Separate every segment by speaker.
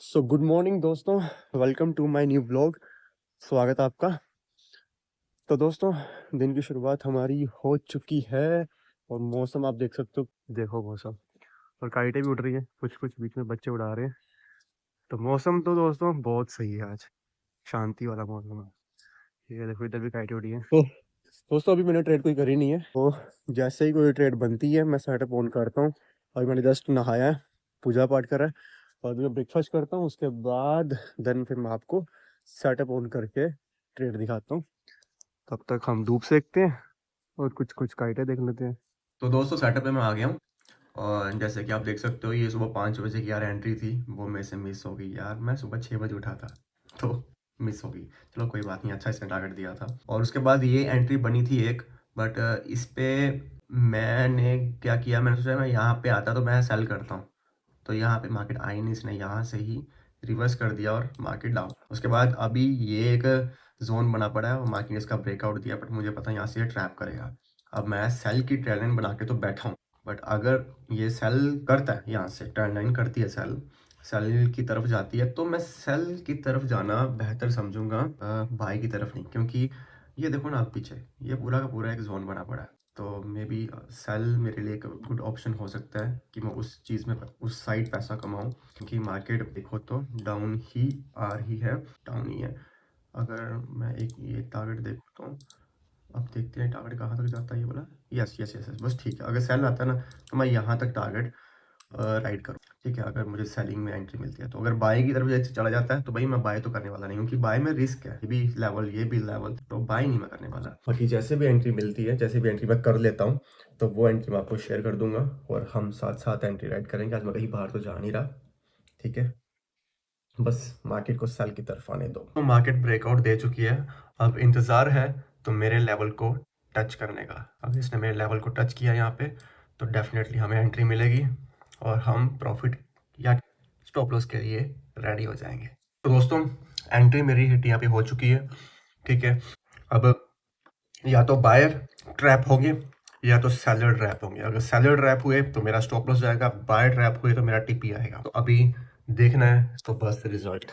Speaker 1: सो good morning दोस्तों, welcome to my new blog. स्वागत है आपका। तो दोस्तों, दिन की शुरुआत हमारी हो चुकी है और मौसम आप देख सकते हो। देखो मौसम, और काइटें भी उड़ रही हैं, कुछ कुछ बीच में बच्चे उड़ा रहे हैं। तो मौसम तो दोस्तों बहुत सही है आज, शांति वाला मौसम है। ये देखो इधर भी काइटें उड़ी हैं। तो दोस्तों अभी मैंने ट्रेड कोई करी नहीं है, तो जैसे ही कोई ट्रेड बनती है मैं सेटअप ऑन करता हूँ। अभी मैंने जस्ट नहाया है, पूजा पाठ करा है और अभी मैं ब्रेकफास्ट करता हूँ। उसके बाद देन फिर मैं आपको सेटअप ऑन करके ट्रेड दिखाता हूँ। तब तक हम धूप सेकते हैं और कुछ कुछ काइटें देख लेते हैं। तो दोस्तों सेटअप में मैं आ गया हूँ और जैसे कि आप देख सकते हो ये सुबह 5 बजे की यार एंट्री थी, वो मेरे से मिस हो गई यार। मैं सुबह 6 बजे उठा था तो मिस हो गई। चलो कोई बात नहीं, अच्छा इसने टारगेट दिया था। और उसके बाद ये एंट्री बनी थी एक, बट इस पे मैंने क्या किया, मैंने सोचा मैं यहाँ पे आता तो मैं सेल करता हूँ। तो यहाँ पे मार्केट आई नहीं, इसने यहाँ से ही रिवर्स कर दिया और मार्केट डाउन। उसके बाद अभी ये एक जोन बना पड़ा है और मार्केट ने इसका ब्रेकआउट दिया, बट मुझे पता है यहाँ से ये ट्रैप करेगा। अब मैं सेल की ट्रेंड लाइन बना के तो बैठा हूँ, बट अगर ये सेल करता है, यहाँ से ट्रेंड लाइन करती है, सेल सेल की तरफ जाती है, तो मैं सेल की तरफ जाना बेहतर समझूंगा, बाई की तरफ नहीं। क्योंकि ये देखो ना, आप पीछे ये पूरा का पूरा एक जोन बना पड़ा है। तो मे बी सेल मेरे लिए एक गुड ऑप्शन हो सकता है कि मैं उस चीज़ में उस साइड पैसा कमाऊं। क्योंकि मार्केट देखो तो डाउन ही आ रही है, डाउन ही है। अगर मैं एक ये टारगेट देखो तो अब देखते हैं टारगेट कहाँ तक जाता है। ये बोला यस यस यस यस, बस ठीक है। अगर सेल आता है ना तो मैं यहाँ तक टारगेट राइट करूँ, ठीक है। अगर मुझे सेलिंग में एंट्री मिलती है तो अगर बाय की तरफ जैसे चला जाता है तो भाई मैं बाय तो करने वाला नहीं, क्योंकि बाय में रिस्क है। ये भी लेवल ये भी लेवल, तो बाय नहीं मैं करने वाला। बाकी जैसे भी एंट्री मिलती है, जैसे भी एंट्री मैं कर लेता हूँ, तो वो एंट्री मैं आपको शेयर कर दूंगा और हम साथ साथ एंट्री राइट करेंगे। आज मैं कहीं बाहर तो जा नहीं रहा, ठीक है। बस मार्केट को सेल की तरफ आने दो। तो मार्केट ब्रेकआउट दे चुकी है, अब इंतज़ार है तो मेरे लेवल को टच करने का। अब इसने मेरे लेवल को टच किया यहाँ पे, तो डेफिनेटली हमें एंट्री मिलेगी और हम प्रॉफिट या स्टॉप लॉस के लिए रेडी हो जाएंगे। तो दोस्तों एंट्री मेरी हिट यहाँ पे हो चुकी है, ठीक है। अब या तो बायर ट्रैप होंगे या तो सेलर ट्रैप होंगे। अगर सेलर ट्रैप हुए तो मेरा स्टॉप लॉस जाएगा, बायर ट्रैप हुए तो मेरा टीपी आएगा। तो अभी देखना है तो बस रिजल्ट।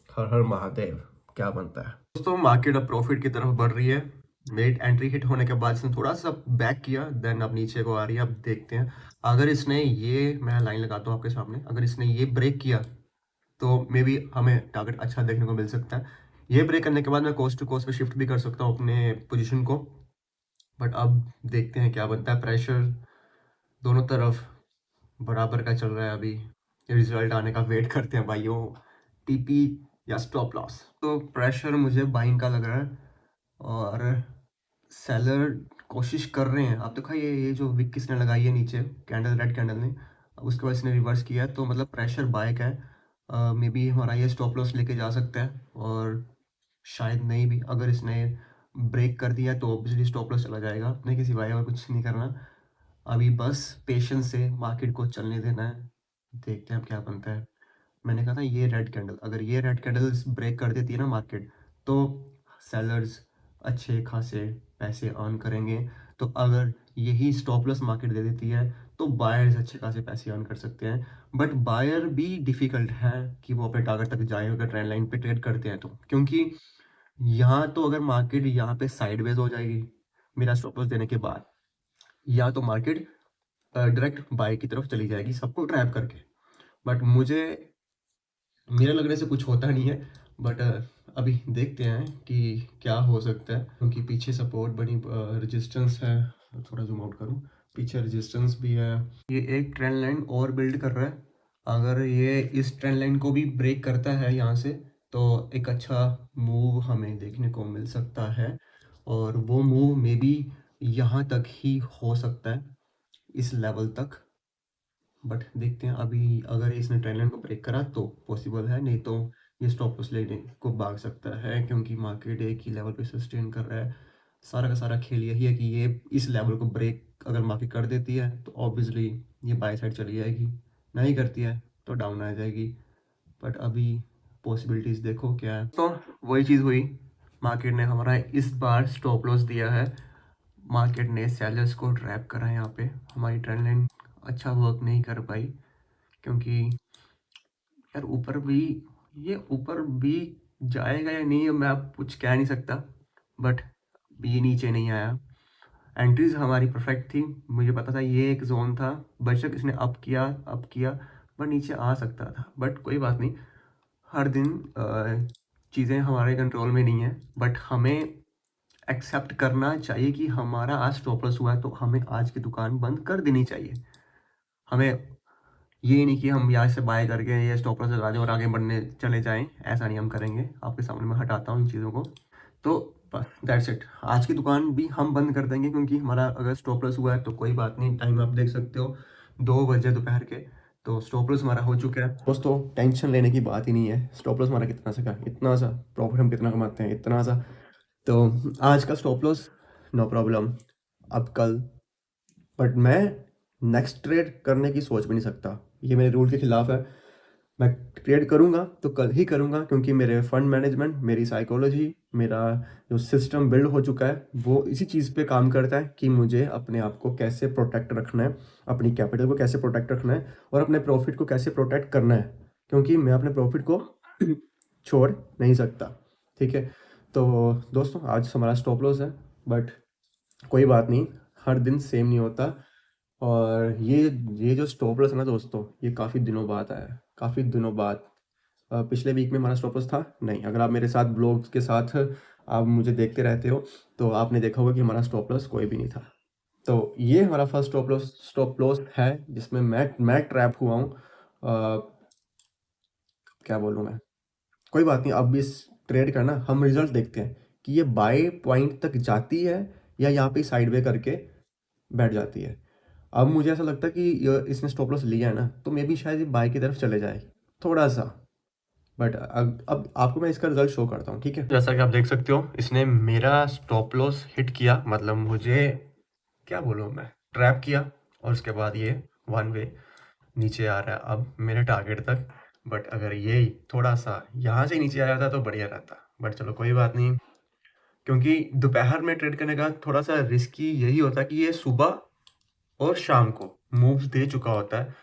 Speaker 1: हर हर महादेव, क्या बनता है। दोस्तों मार्केट अब प्रॉफिट की तरफ बढ़ रही है। मेरी एंट्री हिट होने के बाद इसने थोड़ा सा बैक किया, देन अब नीचे को आ रही है। अब देखते हैं अगर इसने ये, मैं लाइन लगाता हूँ आपके सामने, अगर इसने ये ब्रेक किया तो मे बी हमें टारगेट अच्छा देखने को मिल सकता है। ये ब्रेक करने के बाद मैं कोस्ट टू कोस्ट पे शिफ्ट भी कर सकता हूँ अपने पोजीशन को, बट अब देखते हैं क्या बनता है। प्रेशर दोनों तरफ बराबर का चल रहा है। अभी रिजल्ट आने का वेट करते हैं भाइयों, टीपी या स्टॉप लॉस। तो प्रेशर मुझे बाइंग का लग रहा है और सेलर कोशिश कर रहे हैं। आप देखो ये जो विक किसने लगाई है नीचे, कैंडल, रेड कैंडल ने, उसके बाद इसने रिवर्स किया है, तो मतलब प्रेशर बाय का है। मे बी हमारा ये स्टॉप लॉस लेके जा सकता है और शायद नहीं भी। अगर इसने ब्रेक कर दिया तो ऑब्वियसली स्टॉप लॉस चला जाएगा, अपने किसी भाई और कुछ नहीं करना। अभी बस पेशेंस से मार्केट को चलने देना है, देखते हैं अब क्या बनता है। मैंने कहा था ये रेड कैंडल, अगर ये रेड कैंडल ब्रेक कर देती है ना मार्केट, तो सेलर्स अच्छे खासे पैसे अर्न करेंगे। तो अगर यही स्टॉप लॉस मार्केट दे देती है तो बायर्स अच्छे खासे पैसे अर्न कर सकते हैं। बट बायर भी डिफिकल्ट है कि वो अपने टारगेट तक जाए अगर ट्रेंड लाइन पे ट्रेड करते हैं तो। क्योंकि यहाँ तो अगर मार्केट यहाँ पे साइडवेज हो जाएगी मेरा स्टॉप लॉस देने के बाद, या तो मार्केट डायरेक्ट बाय की तरफ चली जाएगी सबको ट्रैप करके। बट मुझे, मेरे लगने से कुछ होता नहीं है, बट अभी देखते हैं कि क्या हो सकता है। क्योंकि पीछे सपोर्ट बनी, रेजिस्टेंस है, थोड़ा जूम आउट करूँ, पीछे रेजिस्टेंस भी है। ये एक ट्रेंड लाइन और बिल्ड कर रहा है। अगर ये इस ट्रेंड लाइन को भी ब्रेक करता है यहाँ से, तो एक अच्छा मूव हमें देखने को मिल सकता है और वो मूव मे बी यहाँ तक ही हो सकता है, इस लेवल तक। बट देखते हैं अभी, अगर इसने ट्रेंड लाइन को ब्रेक करा तो पॉसिबल है, नहीं तो ये स्टॉप लॉस लेने को भाग सकता है। क्योंकि मार्केट एक ही लेवल पे सस्टेन कर रहा है। सारा का सारा खेल यही है कि ये इस लेवल को ब्रेक अगर मार्केट कर देती है तो ऑब्वियसली ये बाय साइड चली जाएगी, नहीं करती है तो डाउन आ जाएगी। बट अभी पॉसिबिलिटीज़ देखो क्या है। तो वही चीज़ हुई, मार्केट ने हमारा इस बार स्टॉप लॉस दिया है, मार्केट ने सेलर्स को ट्रैप करा है। यहाँ पे हमारी ट्रेंड लाइन अच्छा वर्क नहीं कर पाई, क्योंकि यार ये ऊपर भी जाएगा या नहीं मैं अब कुछ कह नहीं सकता, बट ये नीचे नहीं आया। एंट्रीज हमारी परफेक्ट थी, मुझे पता था ये एक जोन था, बेशक इसने अप किया, बट नीचे आ सकता था, बट कोई बात नहीं। हर दिन चीज़ें हमारे कंट्रोल में नहीं है, बट हमें एक्सेप्ट करना चाहिए कि हमारा आज स्टॉप लॉस हुआ है तो हमें आज की दुकान बंद कर देनी चाहिए। हमें ये नहीं कि हम यहाँ से बाय करके ये स्टॉप लॉस लगा दें और आगे बढ़ने चले जाएं, ऐसा नहीं हम करेंगे। आपके सामने मैं हटाता हूँ इन चीज़ों को। तो बस दैट्स इट, आज की दुकान भी हम बंद कर देंगे क्योंकि हमारा अगर स्टॉप लॉस हुआ है तो कोई बात नहीं। टाइम आप देख सकते हो 2 बजे दोपहर के, तो स्टॉप लॉस हमारा हो चुका है दोस्तों। टेंशन लेने की बात ही नहीं है, स्टॉप लॉस हमारा कितना सा का इतना सा, प्रॉफिट हम कितना कमाते हैं इतना सा। तो आज का स्टॉप लॉस नो प्रॉब्लम, अब कल, बट मैं नेक्स्ट ट्रेड करने की सोच भी नहीं सकता, ये मेरे रूल के खिलाफ है। मैं ट्रेड करूँगा तो कल ही करूँगा क्योंकि मेरे फंड मैनेजमेंट, मेरी साइकोलॉजी, मेरा जो सिस्टम बिल्ड हो चुका है वो इसी चीज़ पे काम करता है कि मुझे अपने आप को कैसे प्रोटेक्ट रखना है, अपनी कैपिटल को कैसे प्रोटेक्ट रखना है और अपने प्रॉफिट को कैसे प्रोटेक्ट करना है, क्योंकि मैं अपने प्रॉफिट को छोड़ नहीं सकता। ठीक है, तो दोस्तों आज हमारा स्टॉप लॉस है, बट कोई बात नहीं, हर दिन सेम नहीं होता। और ये जो स्टॉप लॉस है ना दोस्तों, ये काफ़ी दिनों बाद आया है, काफ़ी दिनों बाद। पिछले वीक में हमारा स्टॉप लॉस था नहीं, अगर आप मेरे साथ ब्लॉग्स के साथ आप मुझे देखते रहते हो तो आपने देखा होगा कि हमारा स्टॉप लॉस कोई भी नहीं था। तो ये हमारा फर्स्ट स्टॉप लॉस है जिसमें मैं ट्रैप हुआ हूँ। क्या बोलूँ मैं, कोई बात नहीं, अब इस ट्रेड का ना हम रिजल्ट देखते हैं कि ये बाय पॉइंट तक जाती है या यहाँ पे साइड वे करके बैठ जाती है। अब मुझे ऐसा लगता है कि इसने स्टॉप लॉस लिया है ना तो मे भी शायद ये बाय की तरफ चले जाए थोड़ा सा, बट अब आपको मैं इसका रिजल्ट शो करता हूँ। ठीक है, जैसा कि आप देख सकते हो इसने मेरा स्टॉप लॉस हिट किया, मतलब मुझे क्या बोलूँ मैं, ट्रैप किया, और उसके बाद ये वन वे नीचे आ रहा है अब मेरे टारगेट तक। बट अगर ये थोड़ा सा यहाँ से नीचे आ जाता तो बढ़िया रहता, बट चलो कोई बात नहीं, क्योंकि दोपहर में ट्रेड करने का थोड़ा सा रिस्की यही होता है कि ये सुबह और शाम को मूव्स दे चुका होता है।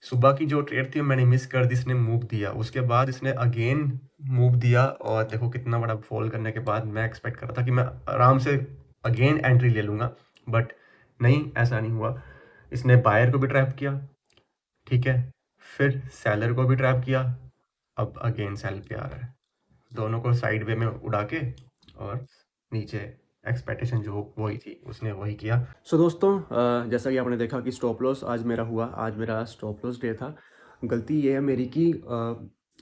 Speaker 1: सुबह की जो ट्रेड थी मैंने मिस कर दी, इसने मूव दिया, उसके बाद इसने अगेन मूव दिया, और देखो कितना बड़ा फॉल करने के बाद मैं एक्सपेक्ट कर रहा था कि मैं आराम से अगेन एंट्री ले लूँगा, बट नहीं, ऐसा नहीं हुआ। इसने बायर को भी ट्रैप किया, ठीक है, फिर सेलर को भी ट्रैप किया, अब अगेन सेल पे आ रहा है, दोनों को साइड वे में उड़ा के, और नीचे एक्सपेक्टेशन जो वही थी उसने वही किया। सो दोस्तों जैसा कि आपने देखा कि स्टॉप लॉस आज मेरा हुआ, आज मेरा स्टॉप लॉस डे था। गलती ये है मेरी कि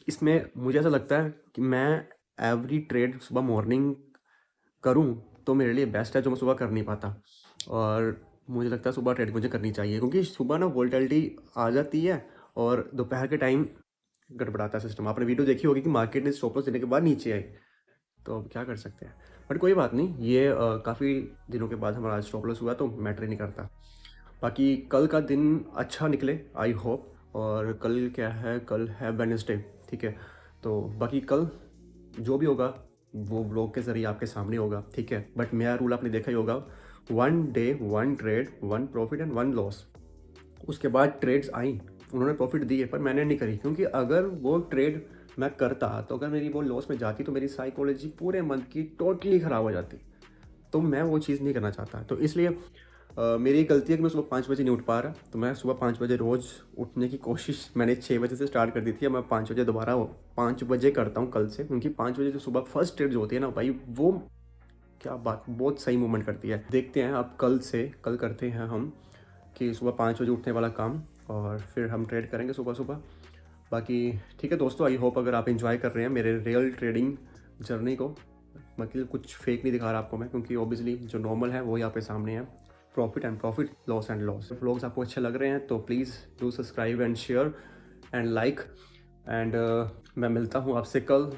Speaker 1: इसमें मुझे ऐसा लगता है कि मैं एवरी ट्रेड सुबह मॉर्निंग करूं तो मेरे लिए बेस्ट है, जो मैं सुबह कर नहीं पाता। और मुझे लगता है सुबह ट्रेड मुझे करनी चाहिए क्योंकि सुबह ना वोलेटिलिटी आ जाती है और दोपहर के टाइम गड़बड़ाता है सिस्टम। आपने वीडियो देखी होगी कि मार्केट ने स्टॉप लॉस देने के बाद नीचे आई, तो अब क्या कर सकते हैं, बट कोई बात नहीं, ये काफ़ी दिनों के बाद हमारा स्टॉप लॉस हुआ तो मैटर ही नहीं करता। बाकी कल का दिन अच्छा निकले आई होप। और कल क्या है, कल है वेडनेसडे, ठीक है, तो बाकी कल जो भी होगा वो ब्लॉग के ज़रिए आपके सामने होगा, ठीक है। बट मेरा रूल आपने देखा ही होगा, 1 day 1 trade 1 profit and 1 loss. उसके बाद ट्रेड्स आई, उन्होंने प्रॉफिट दिए पर मैंने नहीं करी, क्योंकि अगर वो ट्रेड मैं करता तो अगर मेरी वो लॉस में जाती तो मेरी साइकोलॉजी पूरे मंथ की टोटली ख़राब हो जाती, तो मैं वो चीज़ नहीं करना चाहता। तो इसलिए मेरी गलती है कि मैं सुबह 5 बजे नहीं उठ पा रहा, तो मैं सुबह 5 बजे रोज़ उठने की कोशिश मैंने 6 बजे से स्टार्ट कर दी थी, अब मैं 5 बजे दोबारा 5 बजे करता हूँ कल से, क्योंकि 5 बजे जो सुबह फर्स्ट ट्रेड जो होती है ना भाई, वो क्या बात, बहुत सही मूवमेंट करती है। देखते हैं अब कल करते हैं हम कि सुबह 5 बजे उठने वाला काम, और फिर हम ट्रेड करेंगे सुबह सुबह। बाकी ठीक है दोस्तों, आई होप अगर आप इंजॉय कर रहे हैं मेरे रियल ट्रेडिंग जर्नी को, मतलब कुछ फेक नहीं दिखा रहा आपको मैं, क्योंकि ऑब्वियसली जो नॉर्मल है वो यहाँ पे सामने है, profit and profit, loss and loss. Vlogs आपको अच्छे लग रहे हैं तो please do subscribe and share and like, and मैं मिलता हूँ आपसे कल